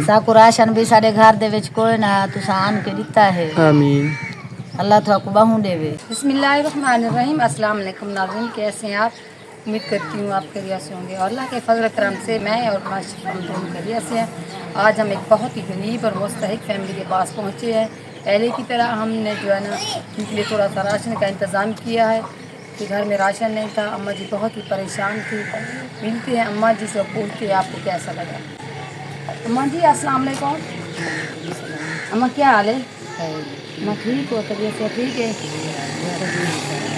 साकू ration भी साढ़े घर दे विच कोई ना तुसा आन के दिता है। आमीन। अल्लाह तुहाकू बाहू देवे। बिस्मिल्लाहिर्रहमानिर्रहीम। अस्सलाम वालेकुम नाज़रीन, कैसे हैं आप? उम्मीद करती हूँ आप खैरियत से होंगे और अल्लाह के फजल करम से मैं और माशाअल्लाह हम दोनों खैरियत से हैं। आज हम एक बहुत ही गरीब और मुस्तहिक फैमिली के पास पहुँचे हैं। पहले की तरह हमने जो है ना उनके लिए थोड़ा सा राशन का इंतज़ाम किया है कि घर में राशन नहीं था। अम्मा जी बहुत ही परेशान थी। मिलते हैं अम्मा जी से, पूछते हैं आपको कैसा लगा। अम्मा जी अस्सलाम वालेकुम। अम्मा क्या हाल है? अम्मा ठीक हो? तबीयत से ठीक है?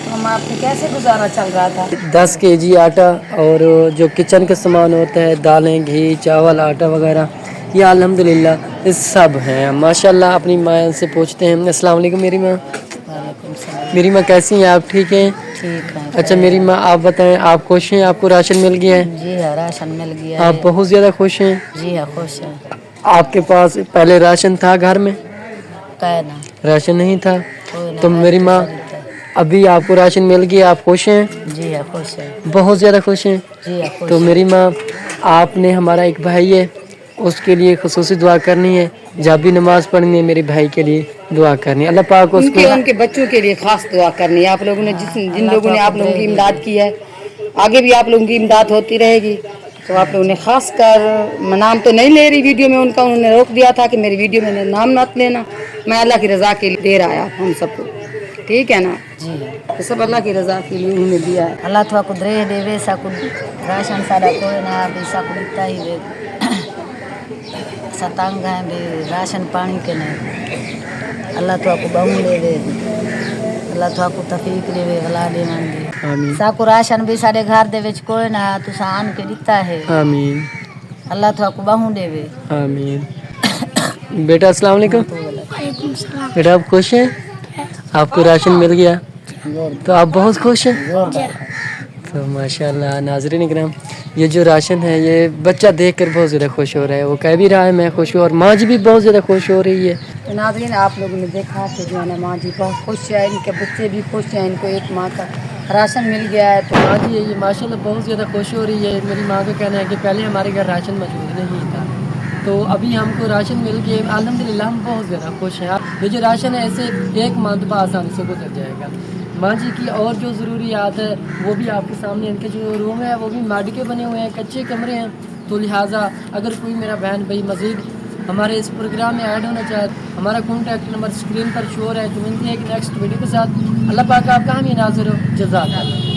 तो अम्मा आपने कैसे गुजारा चल रहा था? 10 केजी आटा और जो किचन का सामान होता है, दालें, घी, चावल, आटा वगैरह, ये अल्हम्दुलिल्लाह ये सब हैं माशाल्लाह। अपनी माँ से पूछते हैं। अस्सलाम वालेकुम मेरी माँ। वालेकुम सलाम। मेरी माँ कैसी हैं आप? ठीक हैं? ठीक है। अच्छा मेरी माँ आप बताएं, आप खुश हैं? आपको राशन मिल गया है? जी हाँ, राशन मिल गया आप है। बहुत ज़्यादा खुश हैं? जी हाँ, खुश है। आपके पास पहले राशन था घर में? काय ना राशन नहीं था। कोई ना तो मेरी माँ अभी आपको राशन मिल गया, आप खुश हैं? जी हाँ, खुश है। बहुत ज़्यादा खुश हैं। जी हाँ, खुश तो है। मेरी माँ आपने हमारा एक भाई है उसके लिए खुसूसी दुआ करनी है। जब भी नमाज पढ़नी है मेरे भाई के लिए दुआ करनी है। अल्लाह पाक उसको उनके बच्चों के लिए खास दुआ करनी है। आप लोगों ने जिन लोगों ने आप लोगों की इमदाद की है, आगे भी आप लोगों की इमदाद होती रहेगी। तो आप लोगों ने खास कर, मैं नाम तो नहीं ले रही वीडियो में उनका, उन्होंने रोक दिया था कि मेरी वीडियो में नाम मत लेना। मैं अल्लाह की रज़ा के लिए दे रहा है आप हम सबको, ठीक है ना जी। तो सब अल्लाह की रज़ा के लिए उन्होंने दिया है। अल्लाह तुहाकू दे देवे। साकू राशन सारा कोई ना भी साकू दिता ही वे। सतंग है भी राशन पानी के नहीं। अल्लाह तुहाकू बाहू देवे। अल्लाह तुहाकू तफीक देवे वला दे मंदी। आमीन साकू राशन भी साढ़े घर दे विच कोई ना तुसा आन के दिता है। आमीन अल्लाह तुहाकू बाहू देवे। आमीन। बेटा अस्सलाम वालेकुम। बेटा आप खुश हैं? आपको राशन मिल गया तो आप बहुत खुश हैं? तो माशाल्लाह। नाज़रीन इकराम, ये जो राशन है ये बच्चा देखकर बहुत ज़्यादा खुश हो रहा है। वो कह भी रहा है मैं खुश हूँ और माँ जी भी बहुत ज़्यादा खुश हो रही है। तो नाज़रीन आप लोगों ने देखा कि जो है ना माँ जी बहुत खुश है, इनके बच्चे भी खुश हैं, इनको एक माह का राशन मिल गया है। तो माँ जी ये माशाल्लाह बहुत ज़्यादा खुश हो रही है। मेरी माँ का कहना है कि पहले हमारे घर राशन मौजूद नहीं था, तो अभी हमको राशन मिल गया अल्हम्दुलिल्लाह, हम बहुत ज़्यादा खुश हैं। ये जो राशन है ऐसे एक मंथ आसानी से गुजर जाएगा। माँ जी की और जो ज़रूरियात है वो भी आपके सामने। इनके जो रूम है वो भी माटी के बने हुए हैं, कच्चे कमरे हैं। तो लिहाजा अगर कोई मेरा बहन भाई मज़ीद हमारे इस प्रोग्राम में ऐड होना चाहे, हमारा कॉन्टैक्ट नंबर स्क्रीन पर शो है। तो मिलती है कि नेक्स्ट वीडियो के साथ। अल्लाह पाक आपका हम ही नाज़िर हो। जज़ाक अल्लाह।